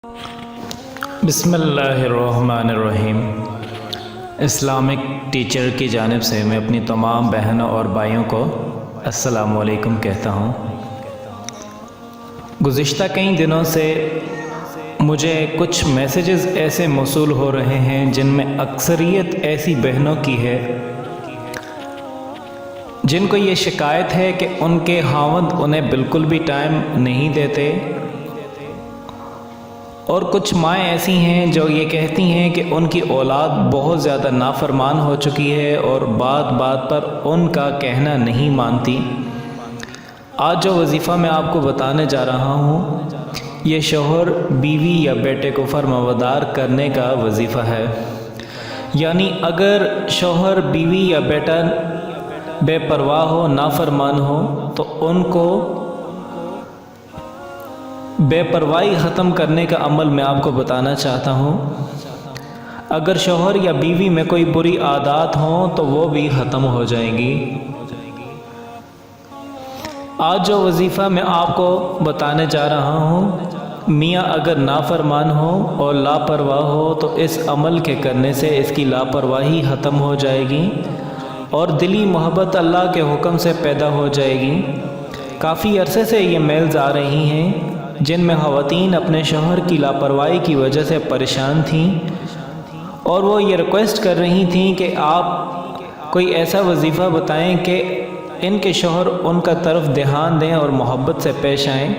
بسم اللہ الرحمن الرحیم۔ اسلامک ٹیچر کی جانب سے میں اپنی تمام بہنوں اور بھائیوں کو السلام علیکم کہتا ہوں۔ گزشتہ کئی دنوں سے مجھے کچھ میسیجز ایسے موصول ہو رہے ہیں جن میں اکثریت ایسی بہنوں کی ہے جن کو یہ شکایت ہے کہ ان کے خاوند انہیں بالکل بھی ٹائم نہیں دیتے، اور کچھ مائیں ایسی ہیں جو یہ کہتی ہیں کہ ان کی اولاد بہت زیادہ نافرمان ہو چکی ہے اور بات بات پر ان کا کہنا نہیں مانتی۔ آج جو وظیفہ میں آپ کو بتانے جا رہا ہوں یہ شوہر بیوی یا بیٹے کو فرمانبردار کرنے کا وظیفہ ہے۔ یعنی اگر شوہر بیوی یا بیٹا بے پرواہ ہو، نافرمان ہو، تو ان کو بے پرواہی ختم کرنے کا عمل میں آپ کو بتانا چاہتا ہوں۔ اگر شوہر یا بیوی میں کوئی بری عادات ہوں تو وہ بھی ختم ہو جائیں گی۔ آج جو وظیفہ میں آپ کو بتانے جا رہا ہوں، میاں اگر نافرمان ہو اور لاپرواہ ہو تو اس عمل کے کرنے سے اس کی لاپرواہی ختم ہو جائے گی اور دلی محبت اللہ کے حکم سے پیدا ہو جائے گی۔ کافی عرصے سے یہ میلز آ رہی ہیں جن میں خواتین اپنے شوہر کی لاپرواہی کی وجہ سے پریشان تھیں، اور وہ یہ ریکویسٹ کر رہی تھیں کہ آپ کوئی ایسا وظیفہ بتائیں کہ ان کے شوہر ان کا طرف دھیان دیں اور محبت سے پیش آئیں۔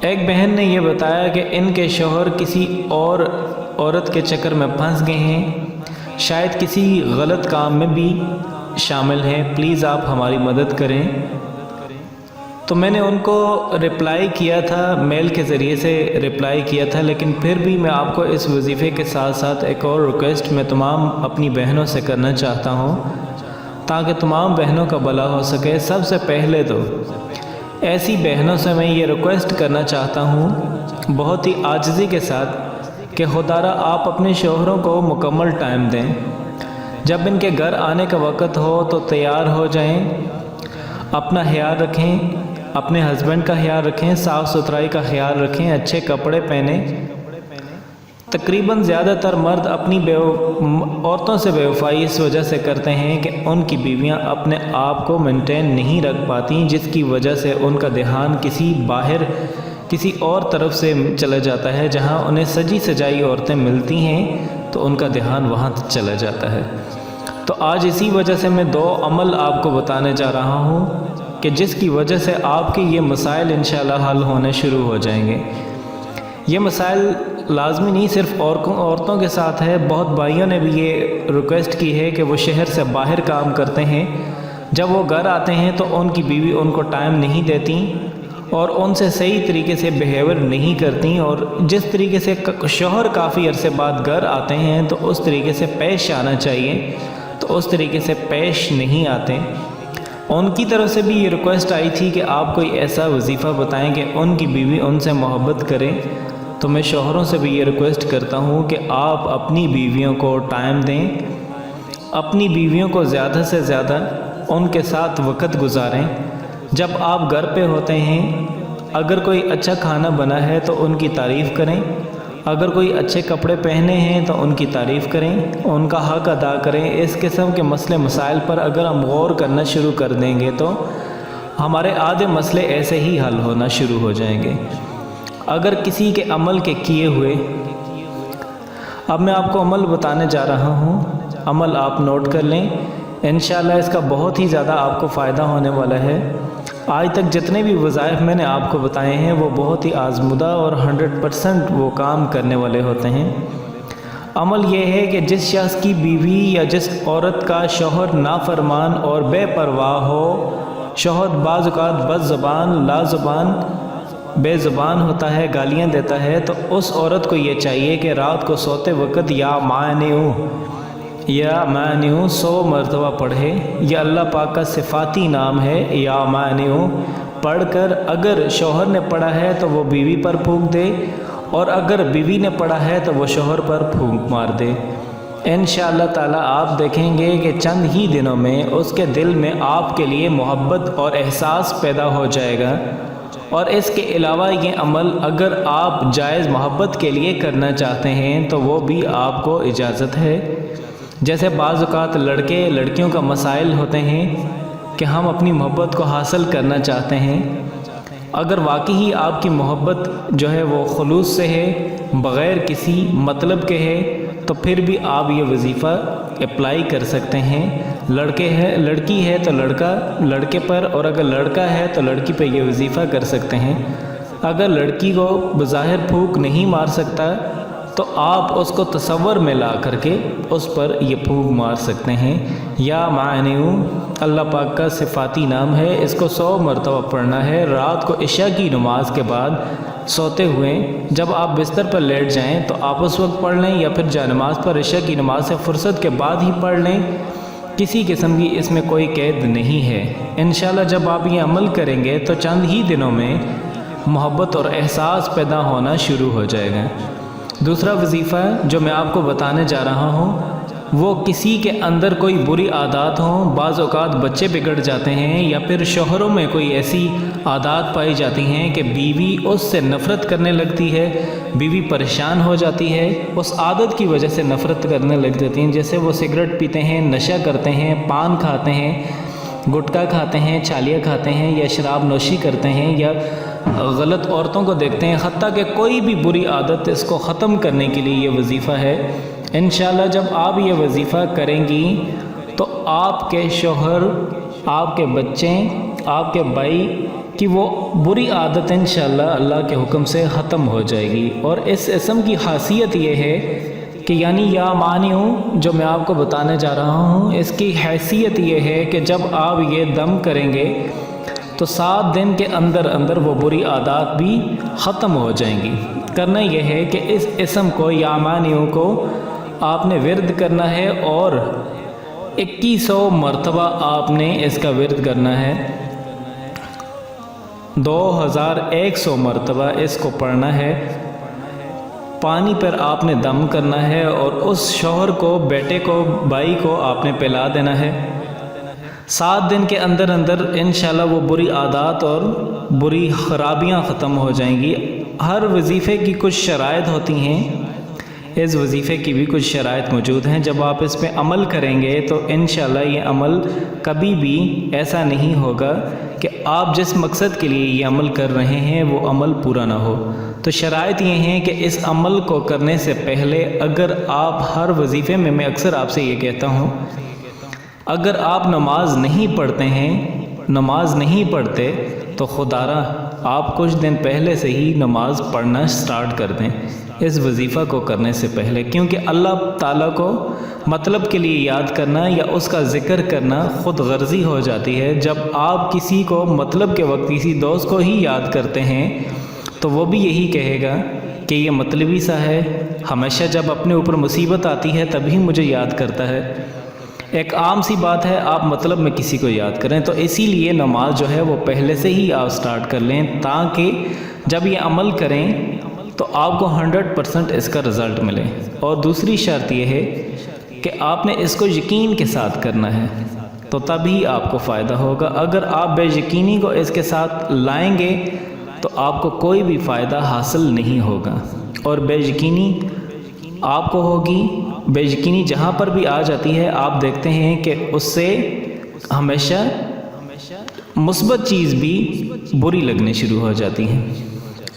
ایک بہن نے یہ بتایا کہ ان کے شوہر کسی اور عورت کے چکر میں پھنس گئے ہیں، شاید کسی غلط کام میں بھی شامل ہیں، پلیز آپ ہماری مدد کریں۔ تو میں نے ان کو رپلائی کیا تھا، میل کے ذریعے سے رپلائی کیا تھا، لیکن پھر بھی میں آپ کو اس وظیفے کے ساتھ ساتھ ایک اور ریکویسٹ میں تمام اپنی بہنوں سے کرنا چاہتا ہوں تاکہ تمام بہنوں کا بھلا ہو سکے۔ سب سے پہلے تو ایسی بہنوں سے میں یہ ریکویسٹ کرنا چاہتا ہوں بہت ہی عاجزی کے ساتھ کہ خدارا آپ اپنے شوہروں کو مکمل ٹائم دیں۔ جب ان کے گھر آنے کا وقت ہو تو تیار ہو جائیں، اپنا خیال رکھیں، اپنے ہسبینڈ کا خیال رکھیں، صاف ستھرائی کا خیال رکھیں، اچھے کپڑے پہنیں۔ تقریباً زیادہ تر مرد اپنی عورتوں سے بے وفائی اس وجہ سے کرتے ہیں کہ ان کی بیویاں اپنے آپ کو مینٹین نہیں رکھ پاتی، جس کی وجہ سے ان کا دھیان کسی اور طرف سے چلا جاتا ہے۔ جہاں انہیں سجی سجائی عورتیں ملتی ہیں تو ان کا دھیان وہاں چلا جاتا ہے۔ تو آج اسی وجہ سے میں 2 عمل آپ کو بتانے جا رہا ہوں کہ جس کی وجہ سے آپ کے یہ مسائل انشاءاللہ حل ہونے شروع ہو جائیں گے۔ یہ مسائل لازمی نہیں صرف عورتوں کے ساتھ ہے، بہت بھائیوں نے بھی یہ ریکویسٹ کی ہے کہ وہ شہر سے باہر کام کرتے ہیں، جب وہ گھر آتے ہیں تو ان کی بیوی ان کو ٹائم نہیں دیتی اور ان سے صحیح طریقے سے بیہیور نہیں کرتی، اور جس طریقے سے شوہر کافی عرصے بعد گھر آتے ہیں تو اس طریقے سے پیش آنا چاہیے، تو اس طریقے سے پیش نہیں آتے۔ ان کی طرف سے بھی یہ ریکویسٹ آئی تھی کہ آپ کوئی ایسا وظیفہ بتائیں کہ ان کی بیوی ان سے محبت کرے۔ تو میں شوہروں سے بھی یہ ریکویسٹ کرتا ہوں کہ آپ اپنی بیویوں کو ٹائم دیں، اپنی بیویوں کو زیادہ سے زیادہ ان کے ساتھ وقت گزاریں۔ جب آپ گھر پہ ہوتے ہیں، اگر کوئی اچھا کھانا بنا ہے تو ان کی تعریف کریں، اگر کوئی اچھے کپڑے پہنے ہیں تو ان کی تعریف کریں، ان کا حق ادا کریں۔ اس قسم کے مسئلے مسائل پر اگر ہم غور کرنا شروع کر دیں گے تو ہمارے آدھے مسئلے ایسے ہی حل ہونا شروع ہو جائیں گے۔ اگر کسی کے عمل کے کیے ہوئے، اب میں آپ کو عمل بتانے جا رہا ہوں، عمل آپ نوٹ کر لیں، انشاءاللہ اس کا بہت ہی زیادہ آپ کو فائدہ ہونے والا ہے۔ آج تک جتنے بھی وظائف میں نے آپ کو بتائے ہیں وہ بہت ہی آزمودہ اور 100% وہ کام کرنے والے ہوتے ہیں۔ عمل یہ ہے کہ جس شخص کی بیوی یا جس عورت کا شوہر نافرمان اور بے پرواہ ہو، شوہر بعض اوقات بد زبان، لا زبان، بے زبان ہوتا ہے، گالیاں دیتا ہے، تو اس عورت کو یہ چاہیے کہ رات کو سوتے وقت یا مانعو 100 مرتبہ پڑھے۔ یہ اللہ پاک کا صفاتی نام ہے، یا مانعو پڑھ کر اگر شوہر نے پڑھا ہے تو وہ بیوی پر پھونک دے، اور اگر بیوی نے پڑھا ہے تو وہ شوہر پر پھونک مار دے۔ انشاءاللہ تعالیٰ آپ دیکھیں گے کہ چند ہی دنوں میں اس کے دل میں آپ کے لیے محبت اور احساس پیدا ہو جائے گا، اور اس کے علاوہ یہ عمل اگر آپ جائز محبت کے لیے کرنا چاہتے ہیں تو وہ بھی آپ کو اجازت ہے۔ جیسے بعض اوقات لڑکے لڑکیوں کا مسائل ہوتے ہیں کہ ہم اپنی محبت کو حاصل کرنا چاہتے ہیں، اگر واقعی آپ کی محبت جو ہے وہ خلوص سے ہے، بغیر کسی مطلب کے ہے، تو پھر بھی آپ یہ وظیفہ اپلائی کر سکتے ہیں۔ لڑکی ہے تو لڑکے پر، اور اگر لڑکا ہے تو لڑکی پہ یہ وظیفہ کر سکتے ہیں۔ اگر لڑکی کو بظاہر پھونک نہیں مار سکتا تو آپ اس کو تصور میں لا کر کے اس پر یہ پھونک مار سکتے ہیں۔ یا معنیوں اللہ پاک کا صفاتی نام ہے، اس کو 100 مرتبہ پڑھنا ہے۔ رات کو عشاء کی نماز کے بعد سوتے ہوئے جب آپ بستر پر لیٹ جائیں تو آپ اس وقت پڑھ لیں، یا پھر جانماز پر عشاء کی نماز سے فرصت کے بعد ہی پڑھ لیں، کسی قسم کی اس میں کوئی قید نہیں ہے۔ انشاءاللہ جب آپ یہ عمل کریں گے تو چند ہی دنوں میں محبت اور احساس پیدا ہونا شروع ہو جائے گا۔ دوسرا وظیفہ جو میں آپ کو بتانے جا رہا ہوں، وہ کسی کے اندر کوئی بری عادات ہوں، بعض اوقات بچے بگڑ جاتے ہیں، یا پھر شوہروں میں کوئی ایسی عادات پائی جاتی ہیں کہ بیوی اس سے نفرت کرنے لگتی ہے، بیوی پریشان ہو جاتی ہے، اس عادت کی وجہ سے نفرت کرنے لگ جاتی ہیں۔ جیسے وہ سگریٹ پیتے ہیں، نشہ کرتے ہیں، پان کھاتے ہیں، گٹکا کھاتے ہیں، چھالیاں کھاتے ہیں، یا شراب نوشی کرتے ہیں، یا غلط عورتوں کو دیکھتے ہیں، حتیٰ کہ کوئی بھی بری عادت، اس کو ختم کرنے کے لیے یہ وظیفہ ہے۔ انشاءاللہ جب آپ یہ وظیفہ کریں گی تو آپ کے شوہر، آپ کے بچے، آپ کے بھائی کی وہ بری عادت انشاءاللہ اللہ کے حکم سے ختم ہو جائے گی۔ اور اس اسم کی خاصیت یہ ہے کہ یعنی یا مانعو جو میں آپ کو بتانے جا رہا ہوں، اس کی حیثیت یہ ہے کہ جب آپ یہ دم کریں گے تو 7 دن کے اندر وہ بری عادات بھی ختم ہو جائیں گی۔ کرنا یہ ہے کہ اس اسم کو یا مانعو کو آپ نے ورد کرنا ہے، اور 2100 مرتبہ آپ نے اس کا ورد کرنا ہے۔ 2100 مرتبہ اس کو پڑھنا ہے۔ پانی پر آپ نے دم کرنا ہے، اور اس شوہر کو، بیٹے کو، بھائی کو آپ نے پلا دینا ہے۔ 7 دن کے اندر انشاءاللہ وہ بری عادات اور بری خرابیاں ختم ہو جائیں گی۔ ہر وظیفے کی کچھ شرائط ہوتی ہیں، اس وظیفے کی بھی کچھ شرائط موجود ہیں۔ جب آپ اس پہ عمل کریں گے تو انشاءاللہ یہ عمل کبھی بھی ایسا نہیں ہوگا کہ آپ جس مقصد کے لیے یہ عمل کر رہے ہیں وہ عمل پورا نہ ہو۔ تو شرائط یہ ہیں کہ اس عمل کو کرنے سے پہلے اگر آپ ہر وظیفے میں اکثر آپ سے یہ کہتا ہوں، اگر آپ نماز نہیں پڑھتے ہیں، نماز نہیں پڑھتے تو خدارہ آپ کچھ دن پہلے سے ہی نماز پڑھنا سٹارٹ کر دیں اس وظیفہ کو کرنے سے پہلے، کیونکہ اللہ تعالیٰ کو مطلب کے لیے یاد کرنا یا اس کا ذکر کرنا خود غرضی ہو جاتی ہے۔ جب آپ کسی کو مطلب کے وقت کسی دوست کو ہی یاد کرتے ہیں تو وہ بھی یہی کہے گا کہ یہ مطلبی سا ہے، ہمیشہ جب اپنے اوپر مصیبت آتی ہے تبھی مجھے یاد کرتا ہے۔ ایک عام سی بات ہے، آپ مطلب میں کسی کو یاد کریں، تو اسی لیے نماز جو ہے وہ پہلے سے ہی آپ سٹارٹ کر لیں، تاکہ جب یہ عمل کریں تو آپ کو 100% اس کا رزلٹ ملے۔ اور دوسری شرط یہ ہے کہ آپ نے اس کو یقین کے ساتھ کرنا ہے، تو تبھی آپ کو فائدہ ہوگا۔ اگر آپ بے یقینی کو اس کے ساتھ لائیں گے تو آپ کو کوئی بھی فائدہ حاصل نہیں ہوگا، اور بے یقینی آپ کو ہوگی۔ بے یقینی جہاں پر بھی آ جاتی ہے آپ دیکھتے ہیں کہ اس سے ہمیشہ مثبت چیز بھی بری لگنے شروع ہو جاتی ہیں۔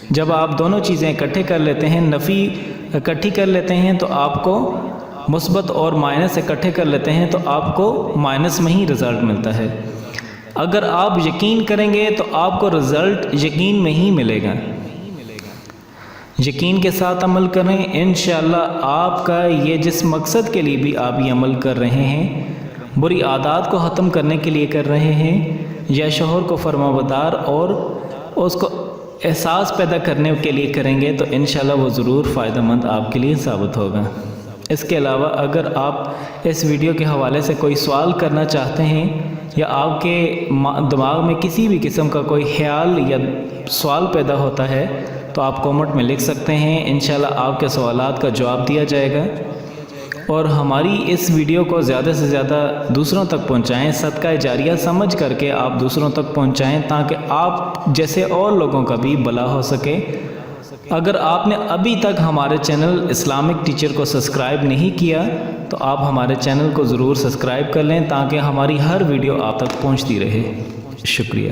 جب آپ دونوں چیزیں اکٹھے کر لیتے ہیں، نفی اکٹھی کر لیتے ہیں، تو آپ کو مثبت اور مائنس اکٹھے کر لیتے ہیں تو آپ کو مائنس میں ہی رزلٹ ملتا ہے۔ اگر آپ یقین کریں گے تو آپ کو رزلٹ یقین میں ہی ملے گا۔ یقین کے ساتھ عمل کریں، انشاءاللہ آپ کا یہ جس مقصد کے لیے بھی آپ یہ عمل کر رہے ہیں، بری عادات کو ختم کرنے کے لیے کر رہے ہیں، یا شوہر کو فرمانبردار اور اس کو احساس پیدا کرنے کے لیے کریں گے، تو انشاءاللہ وہ ضرور فائدہ مند آپ کے لیے ثابت ہوگا۔ اس کے علاوہ اگر آپ اس ویڈیو کے حوالے سے کوئی سوال کرنا چاہتے ہیں، یا آپ کے دماغ میں کسی بھی قسم کا کوئی خیال یا سوال پیدا ہوتا ہے تو آپ کومنٹ میں لکھ سکتے ہیں، انشاءاللہ آپ کے سوالات کا جواب دیا جائے گا۔ اور ہماری اس ویڈیو کو زیادہ سے زیادہ دوسروں تک پہنچائیں، صدقہ جاریہ سمجھ کر کے آپ دوسروں تک پہنچائیں تاکہ آپ جیسے اور لوگوں کا بھی بھلا ہو سکے۔ اگر آپ نے ابھی تک ہمارے چینل اسلامک ٹیچر کو سبسکرائب نہیں کیا تو آپ ہمارے چینل کو ضرور سبسکرائب کر لیں تاکہ ہماری ہر ویڈیو آپ تک پہنچتی رہے۔ شکریہ۔